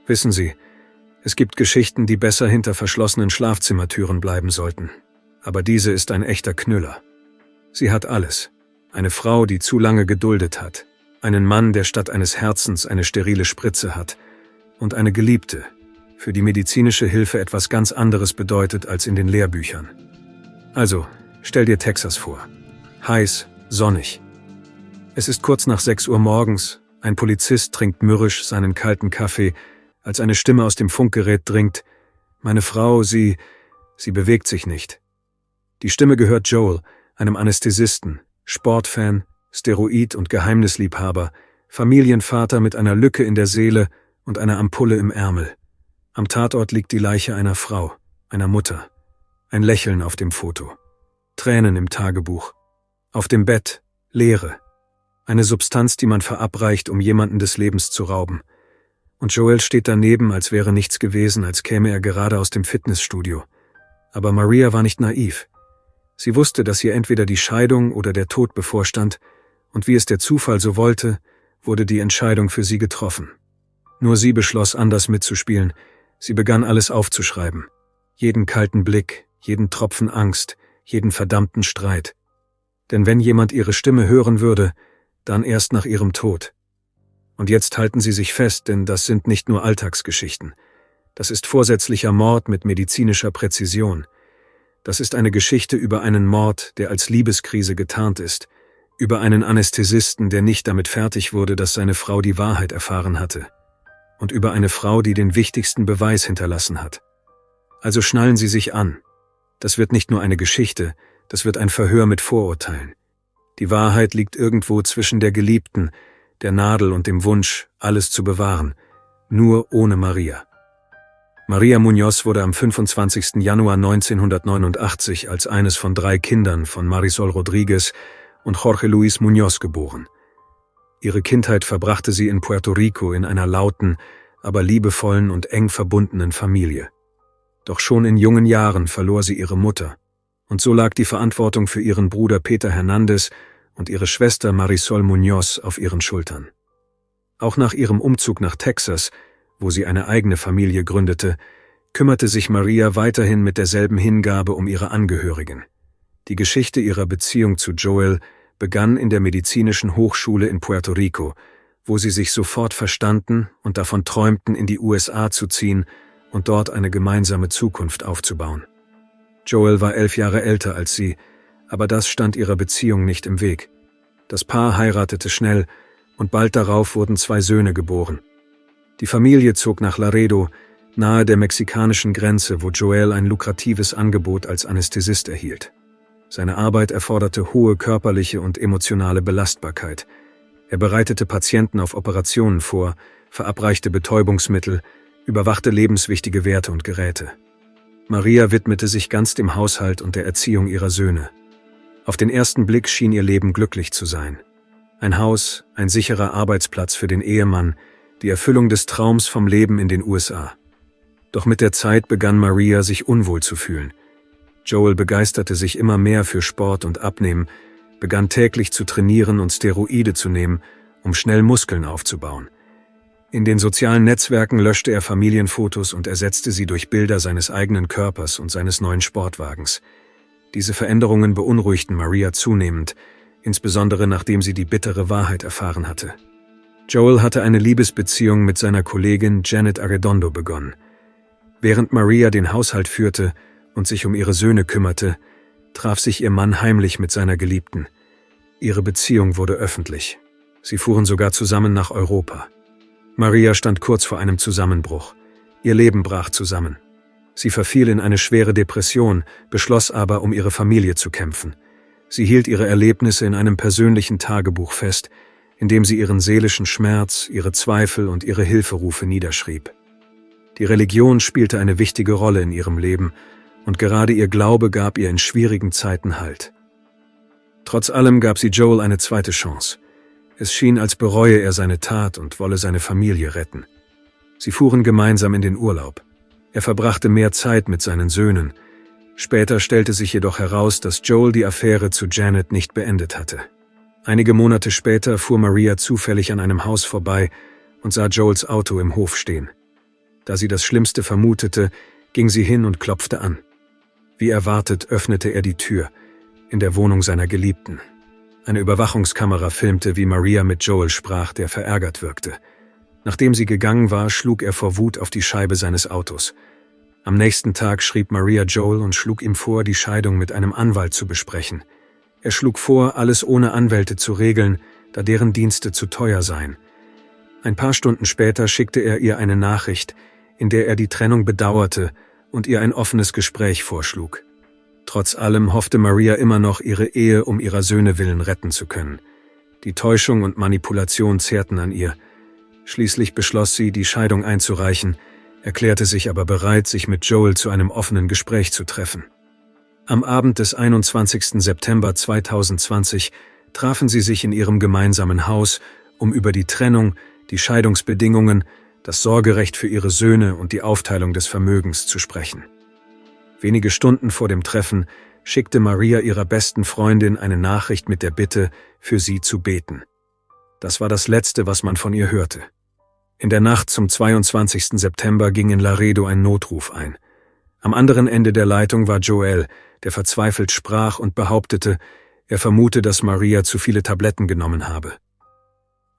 Wissen Sie, es gibt Geschichten, die besser hinter verschlossenen Schlafzimmertüren bleiben sollten. Aber diese ist ein echter Knüller. Sie hat alles. Eine Frau, die zu lange geduldet hat. Einen Mann, der statt eines Herzens eine sterile Spritze hat. Und eine Geliebte, für die medizinische Hilfe etwas ganz anderes bedeutet als in den Lehrbüchern. Also, stell dir Texas vor. Heiß, sonnig. Es ist kurz nach 6 Uhr morgens, ein Polizist trinkt mürrisch seinen kalten Kaffee, als eine Stimme aus dem Funkgerät dringt: »Meine Frau, sie bewegt sich nicht.« Die Stimme gehört Joel, einem Anästhesisten, Sportfan, Steroid- und Geheimnisliebhaber, Familienvater mit einer Lücke in der Seele und einer Ampulle im Ärmel. Am Tatort liegt die Leiche einer Frau, einer Mutter. Ein Lächeln auf dem Foto. Tränen im Tagebuch. Auf dem Bett, Leere. Eine Substanz, die man verabreicht, um jemanden des Lebens zu rauben. Und Joel steht daneben, als wäre nichts gewesen, als käme er gerade aus dem Fitnessstudio. Aber Maria war nicht naiv. Sie wusste, dass ihr entweder die Scheidung oder der Tod bevorstand, und wie es der Zufall so wollte, wurde die Entscheidung für sie getroffen. Nur sie beschloss, anders mitzuspielen. Sie begann alles aufzuschreiben. Jeden kalten Blick, jeden Tropfen Angst, jeden verdammten Streit. Denn wenn jemand ihre Stimme hören würde, dann erst nach ihrem Tod. Und jetzt halten Sie sich fest, denn das sind nicht nur Alltagsgeschichten. Das ist vorsätzlicher Mord mit medizinischer Präzision. Das ist eine Geschichte über einen Mord, der als Liebeskrise getarnt ist, über einen Anästhesisten, der nicht damit fertig wurde, dass seine Frau die Wahrheit erfahren hatte, und über eine Frau, die den wichtigsten Beweis hinterlassen hat. Also schnallen Sie sich an. Das wird nicht nur eine Geschichte, das wird ein Verhör mit Vorurteilen. Die Wahrheit liegt irgendwo zwischen der Geliebten, der Nadel und dem Wunsch, alles zu bewahren, nur ohne Maria. Maria Muñoz wurde am 25. Januar 1989 als eines von 3 Kindern von Marisol Rodriguez und Jorge Luis Muñoz geboren. Ihre Kindheit verbrachte sie in Puerto Rico in einer lauten, aber liebevollen und eng verbundenen Familie. Doch schon in jungen Jahren verlor sie ihre Mutter, und so lag die Verantwortung für ihren Bruder Peter Hernández und ihre Schwester Marisol Muñoz auf ihren Schultern. Auch nach ihrem Umzug nach Texas, wo sie eine eigene Familie gründete, kümmerte sich Maria weiterhin mit derselben Hingabe um ihre Angehörigen. Die Geschichte ihrer Beziehung zu Joel begann in der medizinischen Hochschule in Puerto Rico, wo sie sich sofort verstanden und davon träumten, in die USA zu ziehen und dort eine gemeinsame Zukunft aufzubauen. Joel war 11 Jahre älter als sie, aber das stand ihrer Beziehung nicht im Weg. Das Paar heiratete schnell und bald darauf wurden 2 Söhne geboren. Die Familie zog nach Laredo, nahe der mexikanischen Grenze, wo Joel ein lukratives Angebot als Anästhesist erhielt. Seine Arbeit erforderte hohe körperliche und emotionale Belastbarkeit. Er bereitete Patienten auf Operationen vor, verabreichte Betäubungsmittel, überwachte lebenswichtige Werte und Geräte. Maria widmete sich ganz dem Haushalt und der Erziehung ihrer Söhne. Auf den ersten Blick schien ihr Leben glücklich zu sein. Ein Haus, ein sicherer Arbeitsplatz für den Ehemann, die Erfüllung des Traums vom Leben in den USA. Doch mit der Zeit begann Maria sich unwohl zu fühlen. Joel begeisterte sich immer mehr für Sport und Abnehmen, begann täglich zu trainieren und Steroide zu nehmen, um schnell Muskeln aufzubauen. In den sozialen Netzwerken löschte er Familienfotos und ersetzte sie durch Bilder seines eigenen Körpers und seines neuen Sportwagens. Diese Veränderungen beunruhigten Maria zunehmend, insbesondere nachdem sie die bittere Wahrheit erfahren hatte. Joel hatte eine Liebesbeziehung mit seiner Kollegin Janet Arredondo begonnen. Während Maria den Haushalt führte und sich um ihre Söhne kümmerte, traf sich ihr Mann heimlich mit seiner Geliebten. Ihre Beziehung wurde öffentlich. Sie fuhren sogar zusammen nach Europa. Maria stand kurz vor einem Zusammenbruch. Ihr Leben brach zusammen. Sie verfiel in eine schwere Depression, beschloss aber, um ihre Familie zu kämpfen. Sie hielt ihre Erlebnisse in einem persönlichen Tagebuch fest, in dem sie ihren seelischen Schmerz, ihre Zweifel und ihre Hilferufe niederschrieb. Die Religion spielte eine wichtige Rolle in ihrem Leben, und gerade ihr Glaube gab ihr in schwierigen Zeiten Halt. Trotz allem gab sie Joel eine zweite Chance. Es schien, als bereue er seine Tat und wolle seine Familie retten. Sie fuhren gemeinsam in den Urlaub. Er verbrachte mehr Zeit mit seinen Söhnen. Später stellte sich jedoch heraus, dass Joel die Affäre zu Janet nicht beendet hatte. Einige Monate später fuhr Maria zufällig an einem Haus vorbei und sah Joels Auto im Hof stehen. Da sie das Schlimmste vermutete, ging sie hin und klopfte an. Wie erwartet öffnete er die Tür, in der Wohnung seiner Geliebten. Eine Überwachungskamera filmte, wie Maria mit Joel sprach, der verärgert wirkte. Nachdem sie gegangen war, schlug er vor Wut auf die Scheibe seines Autos. Am nächsten Tag schrieb Maria Joel und schlug ihm vor, die Scheidung mit einem Anwalt zu besprechen. Er schlug vor, alles ohne Anwälte zu regeln, da deren Dienste zu teuer seien. Ein paar Stunden später schickte er ihr eine Nachricht, in der er die Trennung bedauerte und ihr ein offenes Gespräch vorschlug. Trotz allem hoffte Maria immer noch, ihre Ehe um ihrer Söhne willen retten zu können. Die Täuschung und Manipulation zehrten an ihr. Schließlich beschloss sie, die Scheidung einzureichen, erklärte sich aber bereit, sich mit Joel zu einem offenen Gespräch zu treffen. Am Abend des 21. September 2020 trafen sie sich in ihrem gemeinsamen Haus, um über die Trennung, die Scheidungsbedingungen, das Sorgerecht für ihre Söhne und die Aufteilung des Vermögens zu sprechen. Wenige Stunden vor dem Treffen schickte Maria ihrer besten Freundin eine Nachricht mit der Bitte, für sie zu beten. Das war das Letzte, was man von ihr hörte. In der Nacht zum 22. September ging in Laredo ein Notruf ein. Am anderen Ende der Leitung war Joel, der verzweifelt sprach und behauptete, er vermute, dass Maria zu viele Tabletten genommen habe.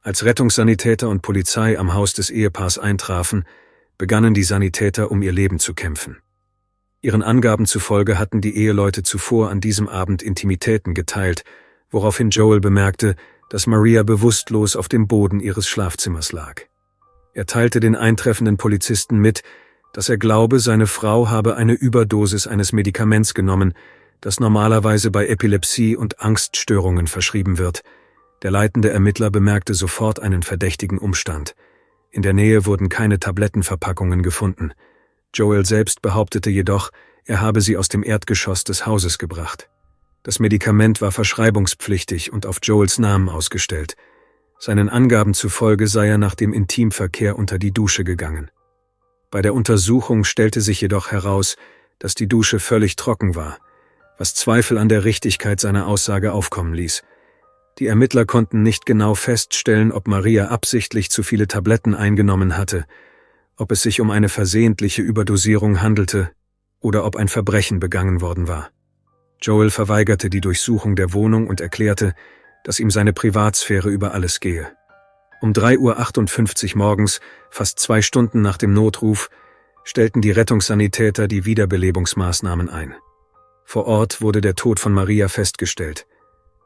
Als Rettungssanitäter und Polizei am Haus des Ehepaars eintrafen, begannen die Sanitäter, um ihr Leben zu kämpfen. Ihren Angaben zufolge hatten die Eheleute zuvor an diesem Abend Intimitäten geteilt, woraufhin Joel bemerkte, dass Maria bewusstlos auf dem Boden ihres Schlafzimmers lag. Er teilte den eintreffenden Polizisten mit, dass er glaube, seine Frau habe eine Überdosis eines Medikaments genommen, das normalerweise bei Epilepsie und Angststörungen verschrieben wird. Der leitende Ermittler bemerkte sofort einen verdächtigen Umstand. In der Nähe wurden keine Tablettenverpackungen gefunden. Joel selbst behauptete jedoch, er habe sie aus dem Erdgeschoss des Hauses gebracht. Das Medikament war verschreibungspflichtig und auf Joels Namen ausgestellt. Seinen Angaben zufolge sei er nach dem Intimverkehr unter die Dusche gegangen. Bei der Untersuchung stellte sich jedoch heraus, dass die Dusche völlig trocken war, was Zweifel an der Richtigkeit seiner Aussage aufkommen ließ. Die Ermittler konnten nicht genau feststellen, ob Maria absichtlich zu viele Tabletten eingenommen hatte, ob es sich um eine versehentliche Überdosierung handelte oder ob ein Verbrechen begangen worden war. Joel verweigerte die Durchsuchung der Wohnung und erklärte, dass ihm seine Privatsphäre über alles gehe. Um 3:58 Uhr morgens, fast 2 Stunden nach dem Notruf, stellten die Rettungssanitäter die Wiederbelebungsmaßnahmen ein. Vor Ort wurde der Tod von Maria festgestellt.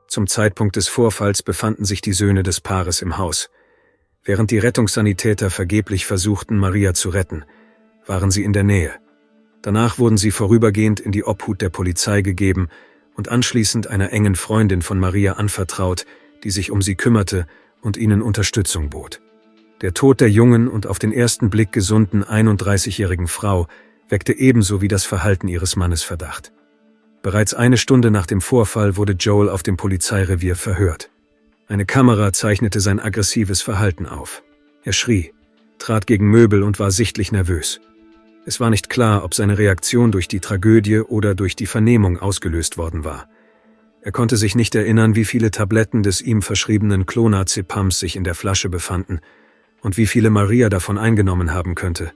Zum Zeitpunkt des Vorfalls befanden sich die Söhne des Paares im Haus. Während die Rettungssanitäter vergeblich versuchten, Maria zu retten, waren sie in der Nähe. Danach wurden sie vorübergehend in die Obhut der Polizei gegeben und anschließend einer engen Freundin von Maria anvertraut, die sich um sie kümmerte und ihnen Unterstützung bot. Der Tod der jungen und auf den ersten Blick gesunden 31-jährigen Frau weckte ebenso wie das Verhalten ihres Mannes Verdacht. Bereits 1 Stunde nach dem Vorfall wurde Joel auf dem Polizeirevier verhört. Eine Kamera zeichnete sein aggressives Verhalten auf. Er schrie, trat gegen Möbel und war sichtlich nervös. Es war nicht klar, ob seine Reaktion durch die Tragödie oder durch die Vernehmung ausgelöst worden war. Er konnte sich nicht erinnern, wie viele Tabletten des ihm verschriebenen Clonazepams sich in der Flasche befanden und wie viele Maria davon eingenommen haben könnte.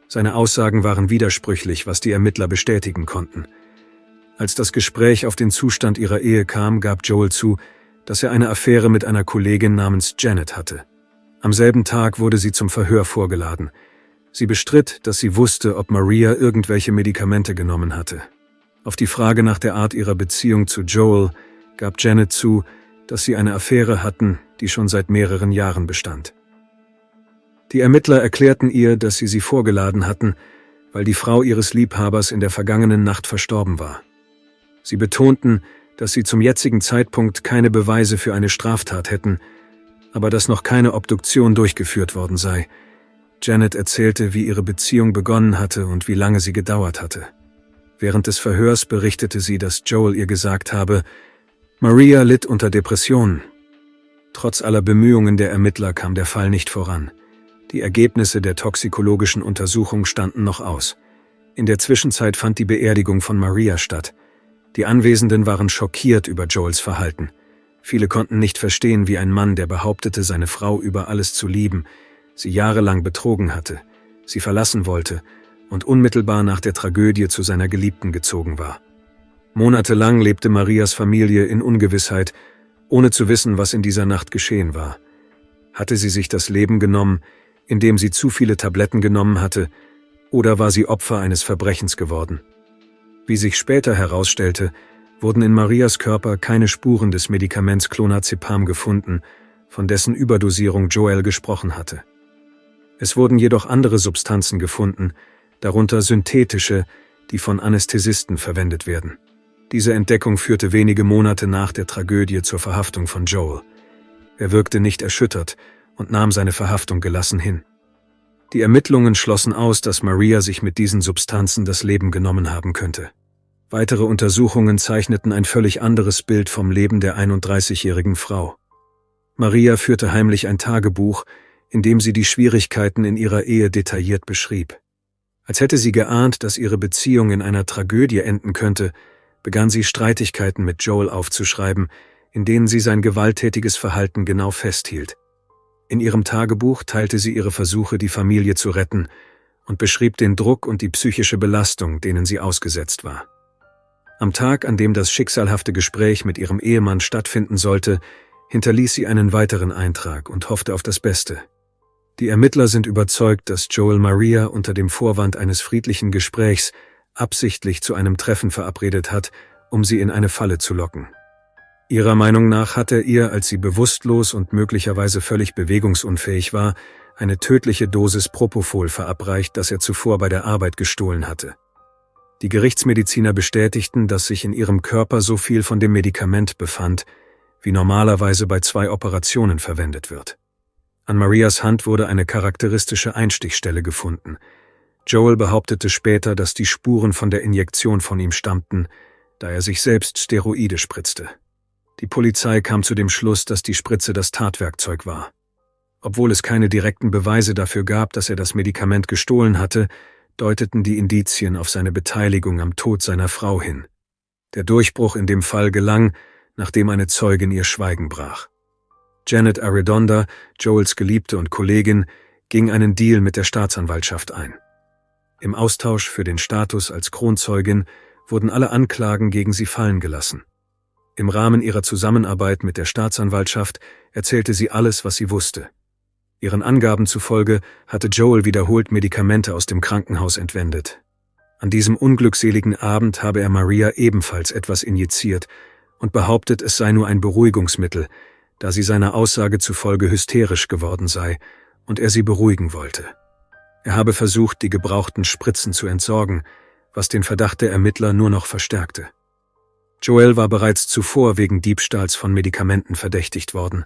Seine Aussagen waren widersprüchlich, was die Ermittler bestätigen konnten. Als das Gespräch auf den Zustand ihrer Ehe kam, gab Joel zu, dass er eine Affäre mit einer Kollegin namens Janet hatte. Am selben Tag wurde sie zum Verhör vorgeladen. Sie bestritt, dass sie wusste, ob Maria irgendwelche Medikamente genommen hatte. Auf die Frage nach der Art ihrer Beziehung zu Joel gab Janet zu, dass sie eine Affäre hatten, die schon seit mehreren Jahren bestand. Die Ermittler erklärten ihr, dass sie vorgeladen hatten, weil die Frau ihres Liebhabers in der vergangenen Nacht verstorben war. Sie betonten, dass sie zum jetzigen Zeitpunkt keine Beweise für eine Straftat hätten, aber dass noch keine Obduktion durchgeführt worden sei. Janet erzählte, wie ihre Beziehung begonnen hatte und wie lange sie gedauert hatte. Während des Verhörs berichtete sie, dass Joel ihr gesagt habe, Maria litt unter Depressionen. Trotz aller Bemühungen der Ermittler kam der Fall nicht voran. Die Ergebnisse der toxikologischen Untersuchung standen noch aus. In der Zwischenzeit fand die Beerdigung von Maria statt. Die Anwesenden waren schockiert über Joels Verhalten. Viele konnten nicht verstehen, wie ein Mann, der behauptete, seine Frau über alles zu lieben, sie jahrelang betrogen hatte, sie verlassen wollte und unmittelbar nach der Tragödie zu seiner Geliebten gezogen war. Monatelang lebte Marias Familie in Ungewissheit, ohne zu wissen, was in dieser Nacht geschehen war. Hatte sie sich das Leben genommen, indem sie zu viele Tabletten genommen hatte, oder war sie Opfer eines Verbrechens geworden? Wie sich später herausstellte, wurden in Marias Körper keine Spuren des Medikaments Clonazepam gefunden, von dessen Überdosierung Joel gesprochen hatte. Es wurden jedoch andere Substanzen gefunden, darunter synthetische, die von Anästhesisten verwendet werden. Diese Entdeckung führte wenige Monate nach der Tragödie zur Verhaftung von Joel. Er wirkte nicht erschüttert und nahm seine Verhaftung gelassen hin. Die Ermittlungen schlossen aus, dass Maria sich mit diesen Substanzen das Leben genommen haben könnte. Weitere Untersuchungen zeichneten ein völlig anderes Bild vom Leben der 31-jährigen Frau. Maria führte heimlich ein Tagebuch, in dem sie die Schwierigkeiten in ihrer Ehe detailliert beschrieb. Als hätte sie geahnt, dass ihre Beziehung in einer Tragödie enden könnte, begann sie Streitigkeiten mit Joel aufzuschreiben, in denen sie sein gewalttätiges Verhalten genau festhielt. In ihrem Tagebuch teilte sie ihre Versuche, die Familie zu retten, und beschrieb den Druck und die psychische Belastung, denen sie ausgesetzt war. Am Tag, an dem das schicksalhafte Gespräch mit ihrem Ehemann stattfinden sollte, hinterließ sie einen weiteren Eintrag und hoffte auf das Beste. Die Ermittler sind überzeugt, dass Joel Maria unter dem Vorwand eines friedlichen Gesprächs absichtlich zu einem Treffen verabredet hat, um sie in eine Falle zu locken. Ihrer Meinung nach hat er ihr, als sie bewusstlos und möglicherweise völlig bewegungsunfähig war, eine tödliche Dosis Propofol verabreicht, das er zuvor bei der Arbeit gestohlen hatte. Die Gerichtsmediziner bestätigten, dass sich in ihrem Körper so viel von dem Medikament befand, wie normalerweise bei 2 Operationen verwendet wird. An Marias Hand wurde eine charakteristische Einstichstelle gefunden. Joel behauptete später, dass die Spuren von der Injektion von ihm stammten, da er sich selbst Steroide spritzte. Die Polizei kam zu dem Schluss, dass die Spritze das Tatwerkzeug war. Obwohl es keine direkten Beweise dafür gab, dass er das Medikament gestohlen hatte, deuteten die Indizien auf seine Beteiligung am Tod seiner Frau hin. Der Durchbruch in dem Fall gelang, nachdem eine Zeugin ihr Schweigen brach. Janet Arredondo, Joels Geliebte und Kollegin, ging einen Deal mit der Staatsanwaltschaft ein. Im Austausch für den Status als Kronzeugin wurden alle Anklagen gegen sie fallen gelassen. Im Rahmen ihrer Zusammenarbeit mit der Staatsanwaltschaft erzählte sie alles, was sie wusste. Ihren Angaben zufolge hatte Joel wiederholt Medikamente aus dem Krankenhaus entwendet. An diesem unglückseligen Abend habe er Maria ebenfalls etwas injiziert und behauptet, es sei nur ein Beruhigungsmittel, da sie seiner Aussage zufolge hysterisch geworden sei und er sie beruhigen wollte. Er habe versucht, die gebrauchten Spritzen zu entsorgen, was den Verdacht der Ermittler nur noch verstärkte. Joel war bereits zuvor wegen Diebstahls von Medikamenten verdächtigt worden.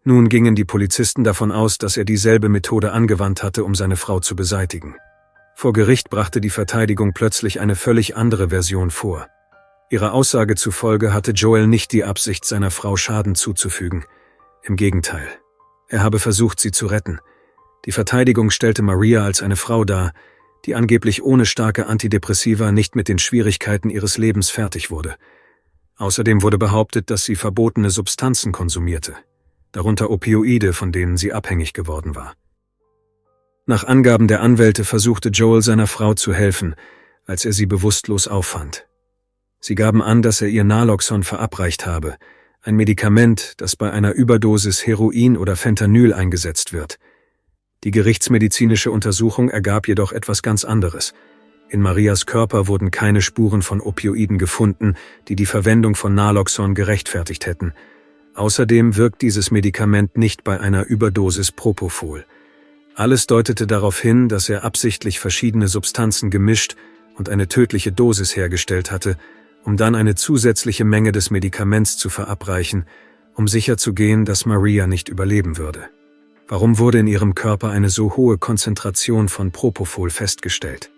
Nun gingen die Polizisten davon aus, dass er dieselbe Methode angewandt hatte, um seine Frau zu beseitigen. Vor Gericht brachte die Verteidigung plötzlich eine völlig andere Version vor. Ihrer Aussage zufolge hatte Joel nicht die Absicht, seiner Frau Schaden zuzufügen. Im Gegenteil. Er habe versucht, sie zu retten. Die Verteidigung stellte Maria als eine Frau dar, die angeblich ohne starke Antidepressiva nicht mit den Schwierigkeiten ihres Lebens fertig wurde. Außerdem wurde behauptet, dass sie verbotene Substanzen konsumierte, darunter Opioide, von denen sie abhängig geworden war. Nach Angaben der Anwälte versuchte Joel seiner Frau zu helfen, als er sie bewusstlos auffand. Sie gaben an, dass er ihr Naloxon verabreicht habe, ein Medikament, das bei einer Überdosis Heroin oder Fentanyl eingesetzt wird. Die gerichtsmedizinische Untersuchung ergab jedoch etwas ganz anderes. In Marias Körper wurden keine Spuren von Opioiden gefunden, die die Verwendung von Naloxon gerechtfertigt hätten. Außerdem wirkt dieses Medikament nicht bei einer Überdosis Propofol. Alles deutete darauf hin, dass er absichtlich verschiedene Substanzen gemischt und eine tödliche Dosis hergestellt hatte, um dann eine zusätzliche Menge des Medikaments zu verabreichen, um sicherzugehen, dass Maria nicht überleben würde. Warum wurde in ihrem Körper eine so hohe Konzentration von Propofol festgestellt?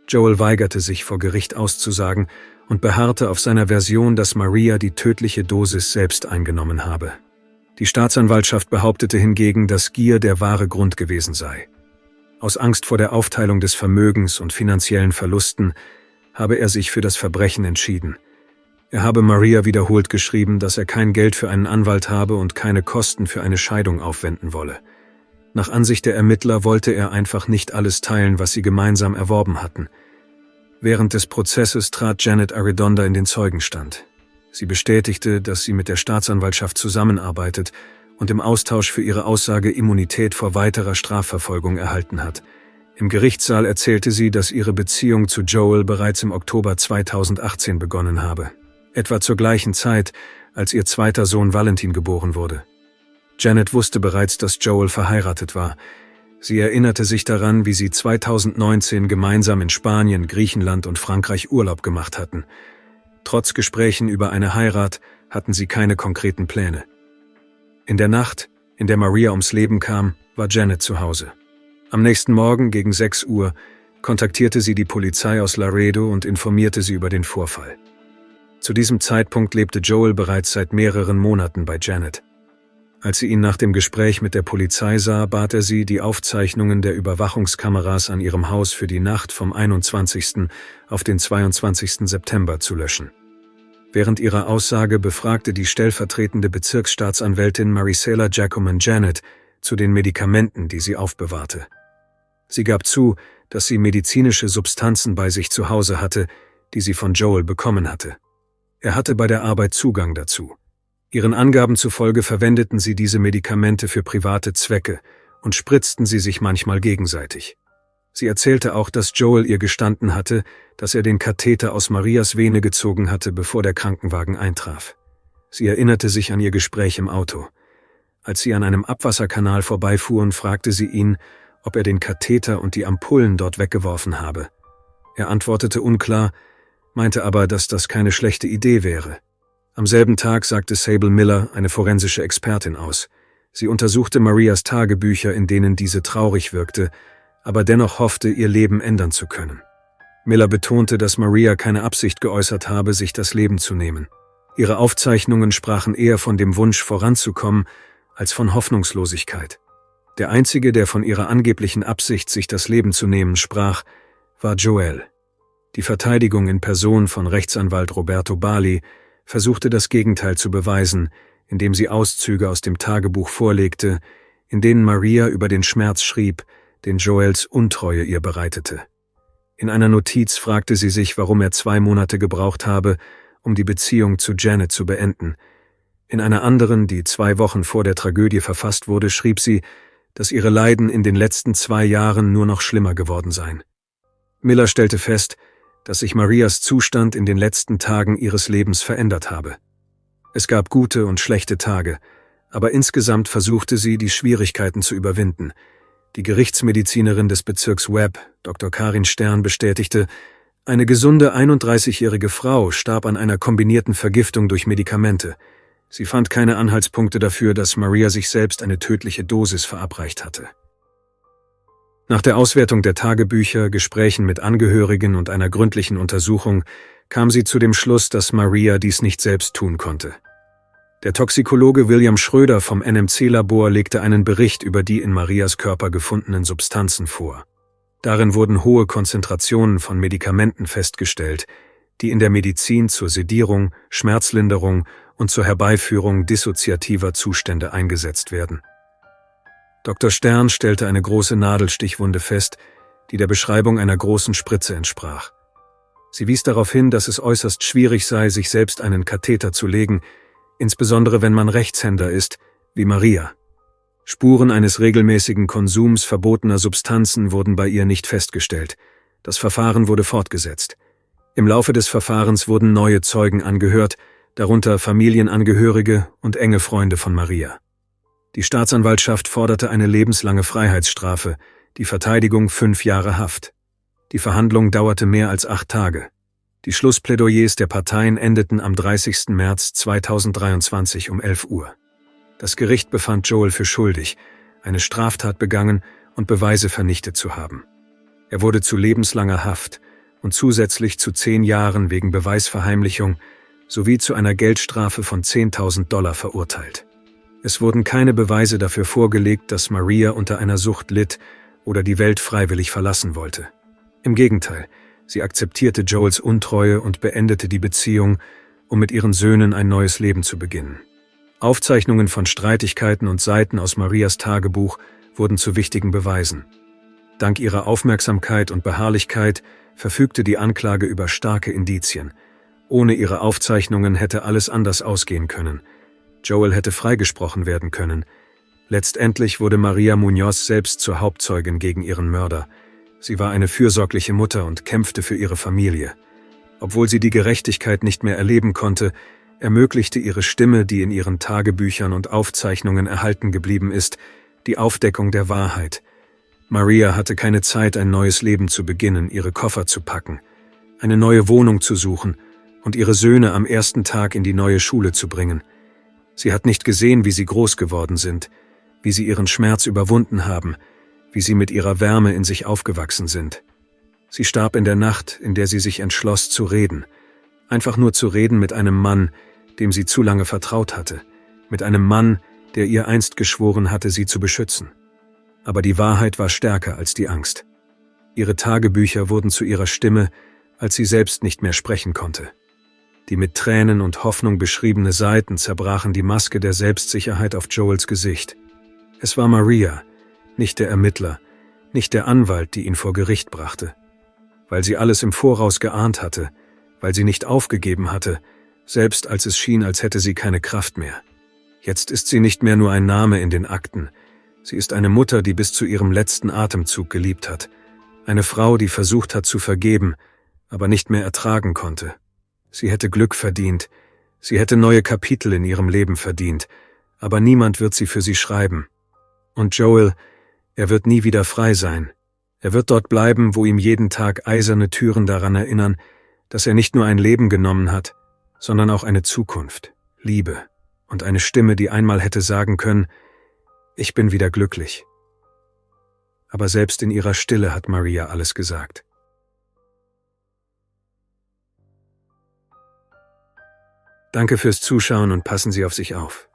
Joel weigerte sich, vor Gericht auszusagen und beharrte auf seiner Version, dass Maria die tödliche Dosis selbst eingenommen habe. Die Staatsanwaltschaft behauptete hingegen, dass Gier der wahre Grund gewesen sei. Aus Angst vor der Aufteilung des Vermögens und finanziellen Verlusten habe er sich für das Verbrechen entschieden. Er habe Maria wiederholt geschrieben, dass er kein Geld für einen Anwalt habe und keine Kosten für eine Scheidung aufwenden wolle. Nach Ansicht der Ermittler wollte er einfach nicht alles teilen, was sie gemeinsam erworben hatten. Während des Prozesses trat Janet Arredondo in den Zeugenstand. Sie bestätigte, dass sie mit der Staatsanwaltschaft zusammenarbeitet und im Austausch für ihre Aussage Immunität vor weiterer Strafverfolgung erhalten hat. Im Gerichtssaal erzählte sie, dass ihre Beziehung zu Joel bereits im Oktober 2018 begonnen habe. Etwa zur gleichen Zeit, als ihr zweiter Sohn Valentin geboren wurde. Janet wusste bereits, dass Joel verheiratet war. Sie erinnerte sich daran, wie sie 2019 gemeinsam in Spanien, Griechenland und Frankreich Urlaub gemacht hatten. Trotz Gesprächen über eine Heirat hatten sie keine konkreten Pläne. In der Nacht, in der Maria ums Leben kam, war Janet zu Hause. Am nächsten Morgen gegen 6 Uhr kontaktierte sie die Polizei aus Laredo und informierte sie über den Vorfall. Zu diesem Zeitpunkt lebte Joel bereits seit mehreren Monaten bei Janet. Als sie ihn nach dem Gespräch mit der Polizei sah, bat er sie, die Aufzeichnungen der Überwachungskameras an ihrem Haus für die Nacht vom 21. auf den 22. September zu löschen. Während ihrer Aussage befragte die stellvertretende Bezirksstaatsanwältin Marisela Giacomin Janet zu den Medikamenten, die sie aufbewahrte. Sie gab zu, dass sie medizinische Substanzen bei sich zu Hause hatte, die sie von Joel bekommen hatte. Er hatte bei der Arbeit Zugang dazu. Ihren Angaben zufolge verwendeten sie diese Medikamente für private Zwecke und spritzten sie sich manchmal gegenseitig. Sie erzählte auch, dass Joel ihr gestanden hatte, dass er den Katheter aus Marias Vene gezogen hatte, bevor der Krankenwagen eintraf. Sie erinnerte sich an ihr Gespräch im Auto. Als sie an einem Abwasserkanal vorbeifuhren, fragte sie ihn, ob er den Katheter und die Ampullen dort weggeworfen habe. Er antwortete unklar, meinte aber, dass das keine schlechte Idee wäre. Am selben Tag sagte Sable Miller, eine forensische Expertin, aus. Sie untersuchte Marias Tagebücher, in denen diese traurig wirkte, aber dennoch hoffte, ihr Leben ändern zu können. Miller betonte, dass Maria keine Absicht geäußert habe, sich das Leben zu nehmen. Ihre Aufzeichnungen sprachen eher von dem Wunsch, voranzukommen, als von Hoffnungslosigkeit. Der Einzige, der von ihrer angeblichen Absicht, sich das Leben zu nehmen, sprach, war Joel. Die Verteidigung in Person von Rechtsanwalt Roberto Bali versuchte das Gegenteil zu beweisen, indem sie Auszüge aus dem Tagebuch vorlegte, in denen Maria über den Schmerz schrieb, den Joels Untreue ihr bereitete. In einer Notiz fragte sie sich, warum er 2 Monate gebraucht habe, um die Beziehung zu Janet zu beenden. In einer anderen, die 2 Wochen vor der Tragödie verfasst wurde, schrieb sie, dass ihre Leiden in den letzten 2 Jahren nur noch schlimmer geworden seien. Miller stellte fest, dass sich Marias Zustand in den letzten Tagen ihres Lebens verändert habe. Es gab gute und schlechte Tage, aber insgesamt versuchte sie, die Schwierigkeiten zu überwinden. Die Gerichtsmedizinerin des Bezirks Webb, Dr. Karin Stern, bestätigte, eine gesunde 31-jährige Frau starb an einer kombinierten Vergiftung durch Medikamente. Sie fand keine Anhaltspunkte dafür, dass Maria sich selbst eine tödliche Dosis verabreicht hatte. Nach der Auswertung der Tagebücher, Gesprächen mit Angehörigen und einer gründlichen Untersuchung kam sie zu dem Schluss, dass Maria dies nicht selbst tun konnte. Der Toxikologe William Schröder vom NMC-Labor legte einen Bericht über die in Marias Körper gefundenen Substanzen vor. Darin wurden hohe Konzentrationen von Medikamenten festgestellt, die in der Medizin zur Sedierung, Schmerzlinderung und zur Herbeiführung dissoziativer Zustände eingesetzt werden. Dr. Stern stellte eine große Nadelstichwunde fest, die der Beschreibung einer großen Spritze entsprach. Sie wies darauf hin, dass es äußerst schwierig sei, sich selbst einen Katheter zu legen, insbesondere wenn man Rechtshänder ist, wie Maria. Spuren eines regelmäßigen Konsums verbotener Substanzen wurden bei ihr nicht festgestellt. Das Verfahren wurde fortgesetzt. Im Laufe des Verfahrens wurden neue Zeugen angehört, darunter Familienangehörige und enge Freunde von Maria. Die Staatsanwaltschaft forderte eine lebenslange Freiheitsstrafe, die Verteidigung 5 Jahre Haft. Die Verhandlung dauerte mehr als 8 Tage. Die Schlussplädoyers der Parteien endeten am 30. März 2023 um 11 Uhr. Das Gericht befand Joel für schuldig, eine Straftat begangen und Beweise vernichtet zu haben. Er wurde zu lebenslanger Haft und zusätzlich zu 10 Jahren wegen Beweisverheimlichung sowie zu einer Geldstrafe von $10.000 verurteilt. Es wurden keine Beweise dafür vorgelegt, dass Maria unter einer Sucht litt oder die Welt freiwillig verlassen wollte. Im Gegenteil, sie akzeptierte Joels Untreue und beendete die Beziehung, um mit ihren Söhnen ein neues Leben zu beginnen. Aufzeichnungen von Streitigkeiten und Seiten aus Marias Tagebuch wurden zu wichtigen Beweisen. Dank ihrer Aufmerksamkeit und Beharrlichkeit verfügte die Anklage über starke Indizien. Ohne ihre Aufzeichnungen hätte alles anders ausgehen können. Joel hätte freigesprochen werden können. Letztendlich wurde Maria Muñoz selbst zur Hauptzeugin gegen ihren Mörder. Sie war eine fürsorgliche Mutter und kämpfte für ihre Familie. Obwohl sie die Gerechtigkeit nicht mehr erleben konnte, ermöglichte ihre Stimme, die in ihren Tagebüchern und Aufzeichnungen erhalten geblieben ist, die Aufdeckung der Wahrheit. Maria hatte keine Zeit, ein neues Leben zu beginnen, ihre Koffer zu packen, eine neue Wohnung zu suchen und ihre Söhne am ersten Tag in die neue Schule zu bringen. Sie hat nicht gesehen, wie sie groß geworden sind, wie sie ihren Schmerz überwunden haben, wie sie mit ihrer Wärme in sich aufgewachsen sind. Sie starb in der Nacht, in der sie sich entschloss zu reden. Einfach nur zu reden mit einem Mann, dem sie zu lange vertraut hatte. Mit einem Mann, der ihr einst geschworen hatte, sie zu beschützen. Aber die Wahrheit war stärker als die Angst. Ihre Tagebücher wurden zu ihrer Stimme, als sie selbst nicht mehr sprechen konnte. Die mit Tränen und Hoffnung beschriebene Seiten zerbrachen die Maske der Selbstsicherheit auf Joels Gesicht. Es war Maria, nicht der Ermittler, nicht der Anwalt, die ihn vor Gericht brachte. Weil sie alles im Voraus geahnt hatte, weil sie nicht aufgegeben hatte, selbst als es schien, als hätte sie keine Kraft mehr. Jetzt ist sie nicht mehr nur ein Name in den Akten. Sie ist eine Mutter, die bis zu ihrem letzten Atemzug geliebt hat. Eine Frau, die versucht hat zu vergeben, aber nicht mehr ertragen konnte. Sie hätte Glück verdient. Sie hätte neue Kapitel in ihrem Leben verdient. Aber niemand wird sie für sie schreiben. Und Joel, er wird nie wieder frei sein. Er wird dort bleiben, wo ihm jeden Tag eiserne Türen daran erinnern, dass er nicht nur ein Leben genommen hat, sondern auch eine Zukunft, Liebe und eine Stimme, die einmal hätte sagen können, ich bin wieder glücklich. Aber selbst in ihrer Stille hat Maria alles gesagt. Danke fürs Zuschauen und passen Sie auf sich auf.